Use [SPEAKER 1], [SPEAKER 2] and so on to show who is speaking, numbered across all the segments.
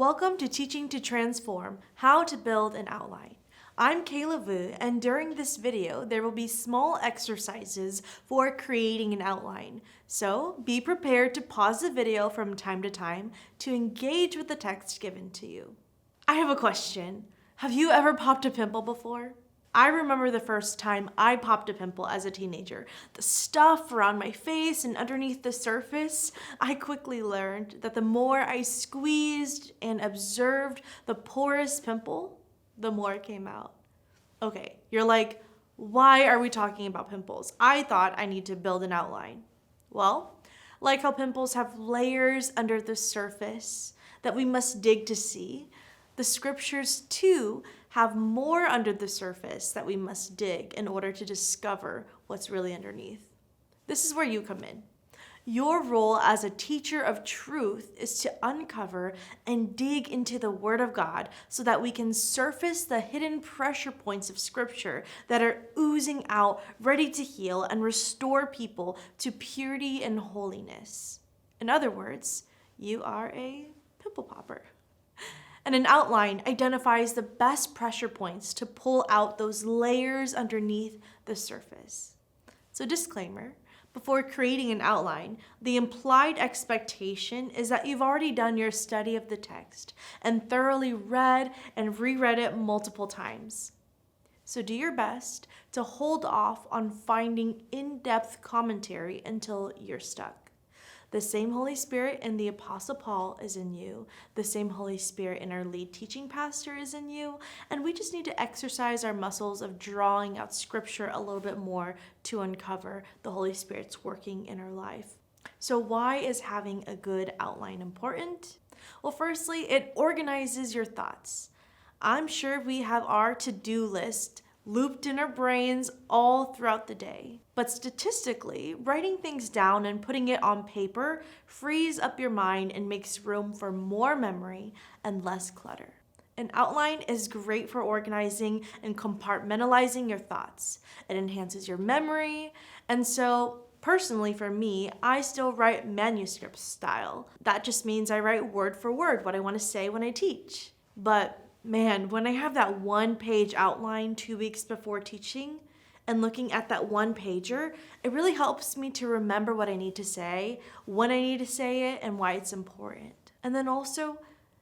[SPEAKER 1] Welcome to Teaching to Transform, How to Build an Outline. I'm Kayla Vu, and during this video, there will be small exercises for creating an outline. So be prepared to pause the video from time to time to engage with the text given to you. I have a question. Have you ever popped a pimple before? I remember the first time I popped a pimple as a teenager. The stuff around my face and underneath the surface, I quickly learned that the more I squeezed and observed the porous pimple, the more it came out. Okay, you're like, why are we talking about pimples? I thought I need to build an outline. Well, like how pimples have layers under the surface that we must dig to see, the scriptures too have more under the surface that we must dig in order to discover what's really underneath. This is where you come in. Your role as a teacher of truth is to uncover and dig into the Word of God so that we can surface the hidden pressure points of Scripture that are oozing out, ready to heal and restore people to purity and holiness. In other words, you are a pimple popper. And an outline identifies the best pressure points to pull out those layers underneath the surface. So disclaimer, before creating an outline, the implied expectation is that you've already done your study of the text and thoroughly read and reread it multiple times. So do your best to hold off on finding in-depth commentary until you're stuck. The same Holy Spirit in the Apostle Paul is in you. The same Holy Spirit in our lead teaching pastor is in you. And we just need to exercise our muscles of drawing out Scripture a little bit more to uncover the Holy Spirit's working in our life. So why is having a good outline important? Well, firstly, it organizes your thoughts. I'm sure we have our to-do list looped in our brains all throughout the day. But statistically, writing things down and putting it on paper frees up your mind and makes room for more memory and less clutter. An outline is great for organizing and compartmentalizing your thoughts. It enhances your memory, and so personally for me, I still write manuscript style. That just means I write word for word what I want to say when I teach. But man, when I have that one-page outline 2 weeks before teaching and looking at that one pager, it really helps me to remember what I need to say, when I need to say it, and why it's important. And then also,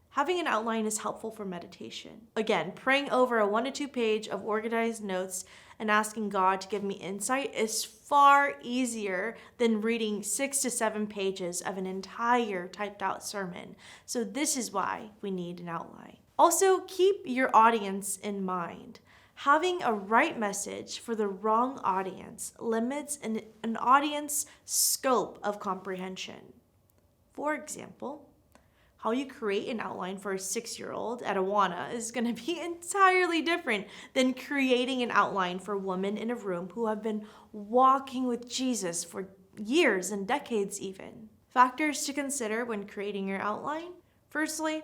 [SPEAKER 1] having an outline is helpful for meditation. Again, praying over a 1 to 2 page of organized notes and asking God to give me insight is far easier than reading 6 to 7 pages of an entire typed out sermon. So this is why we need an outline. Also, keep your audience in mind. Having a right message for the wrong audience limits an audience's scope of comprehension. For example, how you create an outline for a 6-year-old at Awana is going to be entirely different than creating an outline for women in a room who have been walking with Jesus for years and decades even. Factors to consider when creating your outline. Firstly,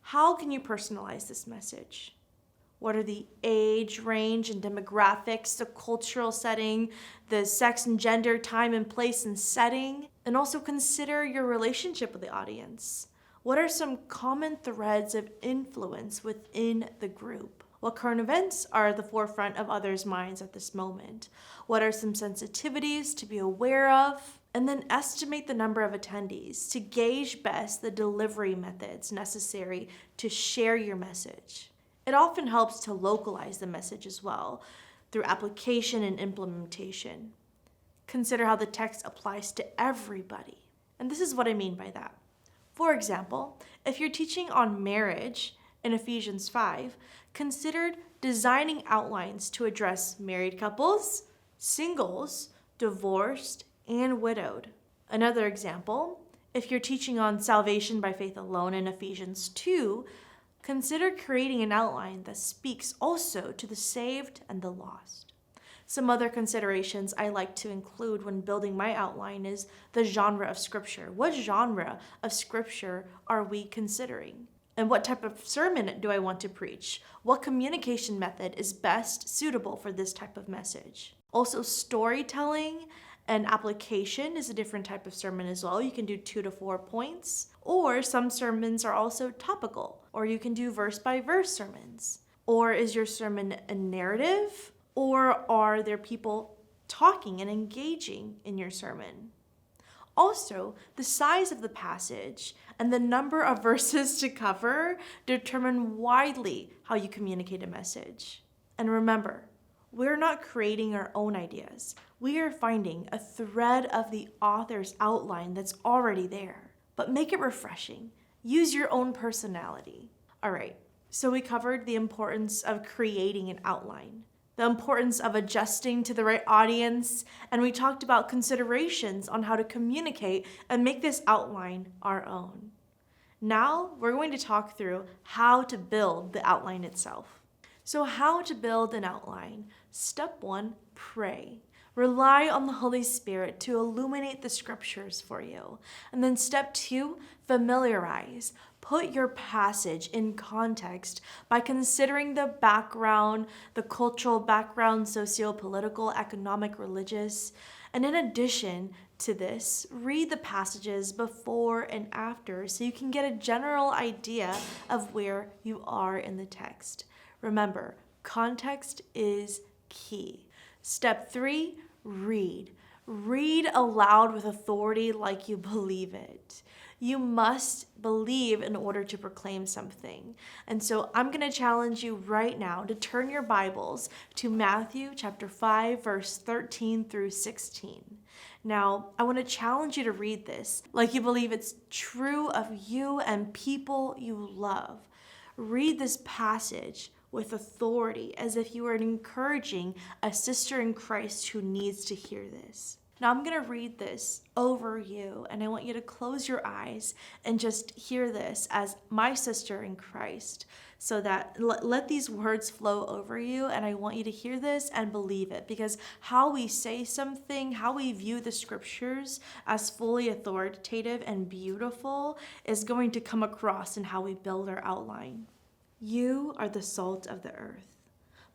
[SPEAKER 1] how can you personalize this message? What are the age range and demographics, the cultural setting, the sex and gender, time and place and setting? And also consider your relationship with the audience. What are some common threads of influence within the group? What current events are at the forefront of others' minds at this moment? What are some sensitivities to be aware of? And then estimate the number of attendees to gauge best the delivery methods necessary to share your message. It often helps to localize the message as well through application and implementation. Consider how the text applies to everybody. And this is what I mean by that. For example, if you're teaching on marriage in Ephesians 5, consider designing outlines to address married couples, singles, divorced, and widowed. Another example, if you're teaching on salvation by faith alone in Ephesians 2, consider creating an outline that speaks also to the saved and the lost. Some other considerations I like to include when building my outline is the genre of Scripture. What genre of Scripture are we considering? And what type of sermon do I want to preach? What communication method is best suitable for this type of message? Also, storytelling and application is a different type of sermon as well. You can do 2 to 4 points. Or some sermons are also topical. or you can do verse by verse sermons. Or is your sermon a narrative? Or are there people talking and engaging in your sermon? Also, the size of the passage and the number of verses to cover determine widely how you communicate a message. And remember, we're not creating our own ideas. We are finding a thread of the author's outline that's already there. But make it refreshing. Use your own personality. All right, so we covered the importance of creating an outline, the importance of adjusting to the right audience, and we talked about considerations on how to communicate and make this outline our own. Now we're going to talk through how to build the outline itself. So how to build an outline? Step 1, pray. Rely on the Holy Spirit to illuminate the scriptures for you. And then step 2, familiarize. Put your passage in context by considering the background, the cultural background, socio-political, economic, religious. And in addition to this, read the passages before and after so you can get a general idea of where you are in the text. Remember, context is key. Step 3, read. Read aloud with authority like you believe it. You must believe in order to proclaim something. And so I'm going to challenge you right now to turn your Bibles to Matthew chapter 5, verse 13 through 16. Now, I want to challenge you to read this like you believe it's true of you and people you love. Read this passage with authority, as if you were encouraging a sister in Christ who needs to hear this. Now I'm going to read this over you, and I want you to close your eyes and just hear this as my sister in Christ, so that let these words flow over you, and I want you to hear this and believe it, because how we say something, how we view the scriptures as fully authoritative and beautiful is going to come across in how we build our outline. You are the salt of the earth.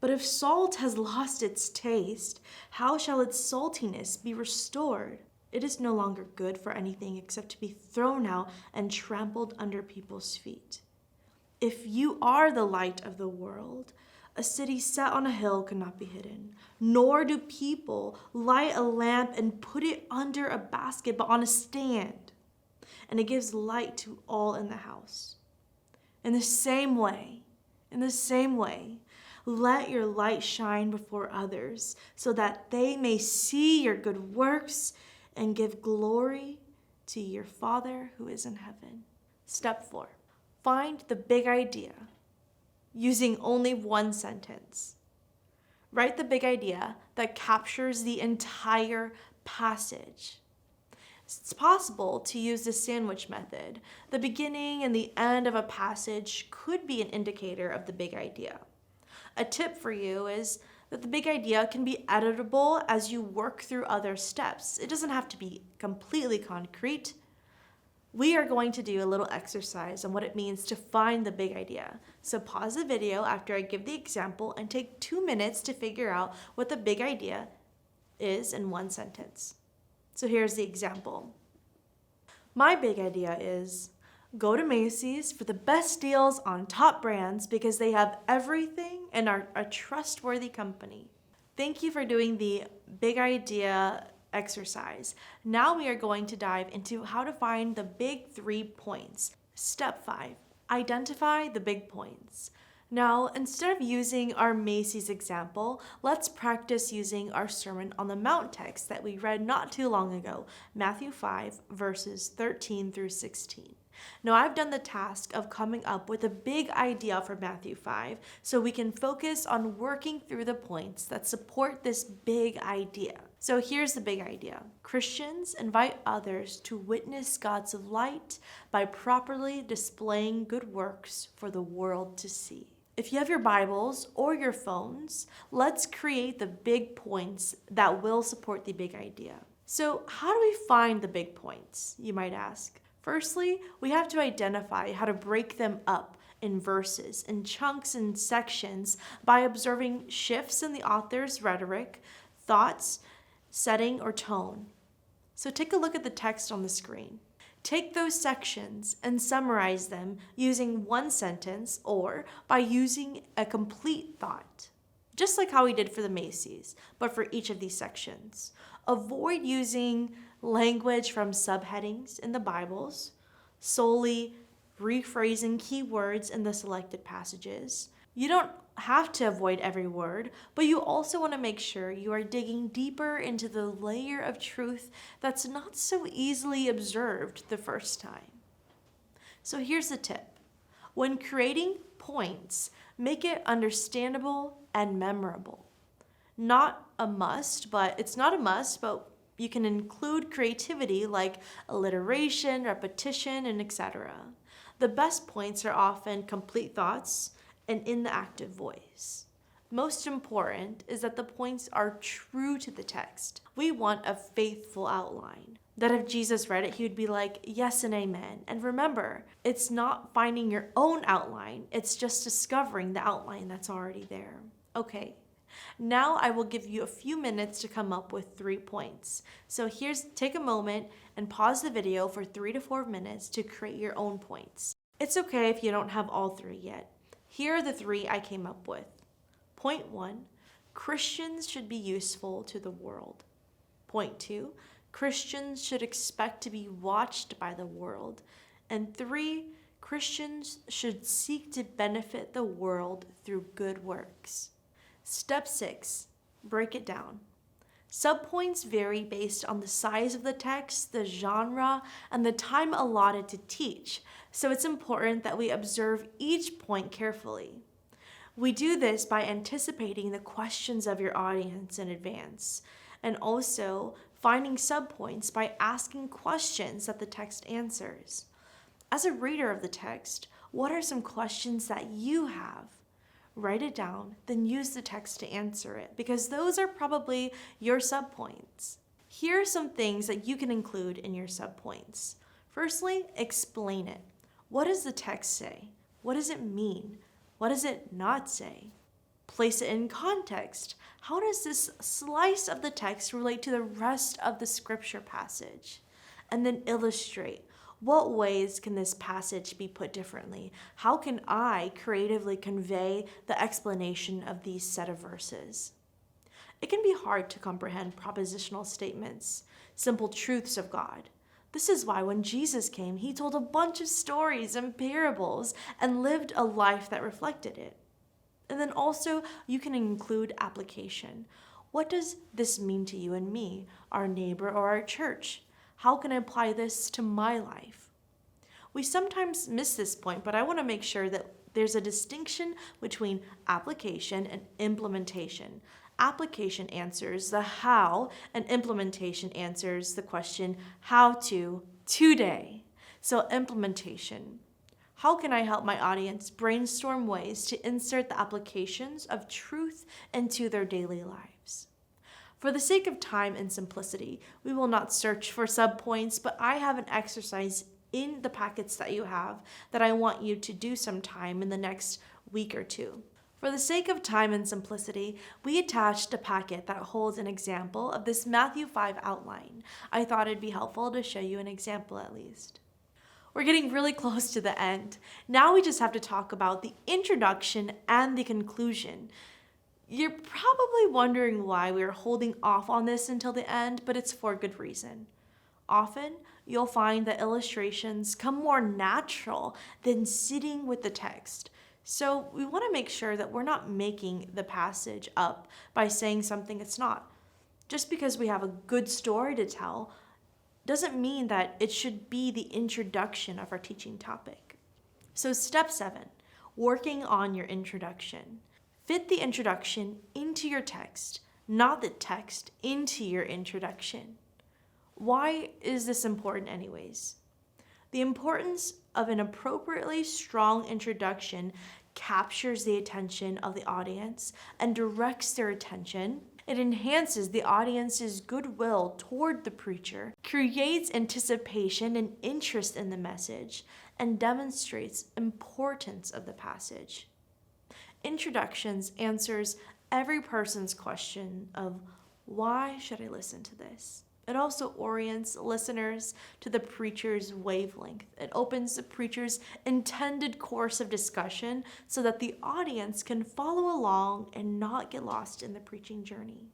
[SPEAKER 1] But if salt has lost its taste, how shall its saltiness be restored? It is no longer good for anything except to be thrown out and trampled under people's feet. If you are the light of the world, a city set on a hill cannot be hidden, nor do people light a lamp and put it under a basket, but on a stand, and it gives light to all in the house. In the same way, let your light shine before others so that they may see your good works and give glory to your Father who is in heaven. Step 4, find the big idea using only one sentence. Write the big idea that captures the entire passage. It's possible to use the sandwich method. The beginning and the end of a passage could be an indicator of the big idea. A tip for you is that the big idea can be editable as you work through other steps. It doesn't have to be completely concrete. We are going to do a little exercise on what it means to find the big idea. So pause the video after I give the example and take 2 minutes to figure out what the big idea is in one sentence. So here's the example. My big idea is go to Macy's for the best deals on top brands because they have everything and are a trustworthy company. Thank you for doing the big idea exercise. Now we are going to dive into how to find the big 3 points. Step 5, identify the big points. Now, instead of using our Macy's example, let's practice using our Sermon on the Mount text that we read not too long ago, Matthew 5, verses 13 through 16. Now, I've done the task of coming up with a big idea for Matthew 5 so we can focus on working through the points that support this big idea. So here's the big idea. Christians invite others to witness God's light by properly displaying good works for the world to see. If you have your Bibles or your phones, let's create the big points that will support the big idea. So how do we find the big points, you might ask? Firstly, we have to identify how to break them up in verses, in chunks and sections by observing shifts in the author's rhetoric, thoughts, setting, or tone. So take a look at the text on the screen. Take those sections and summarize them using one sentence or by using a complete thought. Just like how we did for the Macy's, but for each of these sections. Avoid using language from subheadings in the Bibles, solely rephrasing key words in the selected passages. You don't have to avoid every word, but you also want to make sure you are digging deeper into the layer of truth that's not so easily observed the first time. So here's the tip. When creating points, make it understandable and memorable. Not a must, but it's not a must, but you can include creativity like alliteration, repetition, and etc. The best points are often complete thoughts and in the active voice. Most important is that the points are true to the text. We want a faithful outline. That if Jesus read it, he would be like, yes and amen. And remember, it's not finding your own outline, it's just discovering the outline that's already there. Okay, now I will give you a few minutes to come up with 3 points. So take a moment and pause the video for 3 to 4 minutes to create your own points. It's okay if you don't have all 3 yet. Here are the 3 I came up with. Point 1, Christians should be useful to the world. Point 2, Christians should expect to be watched by the world. And 3, Christians should seek to benefit the world through good works. Step 6, break it down. Subpoints vary based on the size of the text, the genre, and the time allotted to teach, so it's important that we observe each point carefully. We do this by anticipating the questions of your audience in advance, and also finding subpoints by asking questions that the text answers. As a reader of the text, what are some questions that you have? Write it down, then use the text to answer it, because those are probably your subpoints. Here are some things that you can include in your subpoints. Firstly, explain it. What does the text say? What does it mean? What does it not say? Place it in context. How does this slice of the text relate to the rest of the scripture passage? And then illustrate. What ways can this passage be put differently? How can I creatively convey the explanation of these set of verses? It can be hard to comprehend propositional statements, simple truths of God. This is why when Jesus came, he told a bunch of stories and parables and lived a life that reflected it. And then also, you can include application. What does this mean to you and me, our neighbor, or our church? How can I apply this to my life? We sometimes miss this point, but I want to make sure that there's a distinction between application and implementation. Application answers the how, and implementation answers the question, how to, today. So implementation. How can I help my audience brainstorm ways to insert the applications of truth into their daily lives? For the sake of time and simplicity, we will not search for subpoints, but I have an exercise in the packets that you have that I want you to do sometime in the next week or 2. For the sake of time and simplicity, we attached a packet that holds an example of this Matthew 5 outline. I thought it'd be helpful to show you an example at least. We're getting really close to the end. Now we just have to talk about the introduction and the conclusion. You're probably wondering why we're holding off on this until the end, but it's for good reason. Often, you'll find that illustrations come more natural than sitting with the text. So we want to make sure that we're not making the passage up by saying something it's not. Just because we have a good story to tell doesn't mean that it should be the introduction of our teaching topic. So step 7, working on your introduction. Fit the introduction into your text, not the text into your introduction. Why is this important anyways? The importance of an appropriately strong introduction captures the attention of the audience and directs their attention. It enhances the audience's goodwill toward the preacher, creates anticipation and interest in the message, and demonstrates importance of the passage. Introductions answers every person's question of, why should I listen to this? It also orients listeners to the preacher's wavelength. It opens the preacher's intended course of discussion so that the audience can follow along and not get lost in the preaching journey.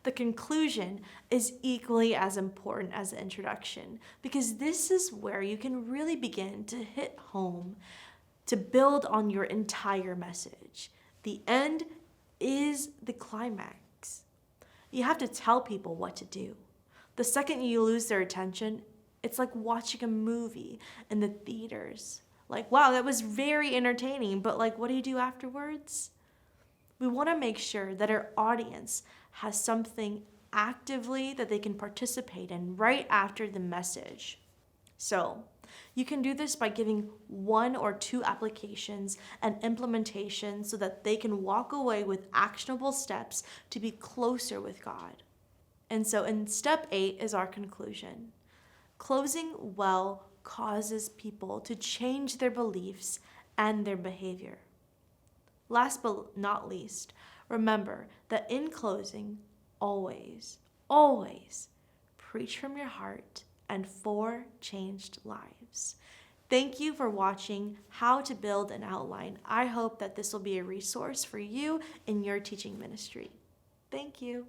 [SPEAKER 1] The conclusion is equally as important as the introduction because this is where you can really begin to hit home, to build on your entire message. The end is the climax. You have to tell people what to do. The second you lose their attention, it's like watching a movie in the theaters. Like, wow, that was very entertaining, but like, what do you do afterwards? We want to make sure that our audience has something actively that they can participate in right after the message. So, you can do this by giving 1 or 2 applications and implementation so that they can walk away with actionable steps to be closer with God. And so in step 8 is our conclusion. Closing well causes people to change their beliefs and their behavior. Last but not least, remember that in closing, always, always preach from your heart and for changed lives. Thank you for watching How to Build an Outline. I hope that this will be a resource for you in your teaching ministry. Thank you.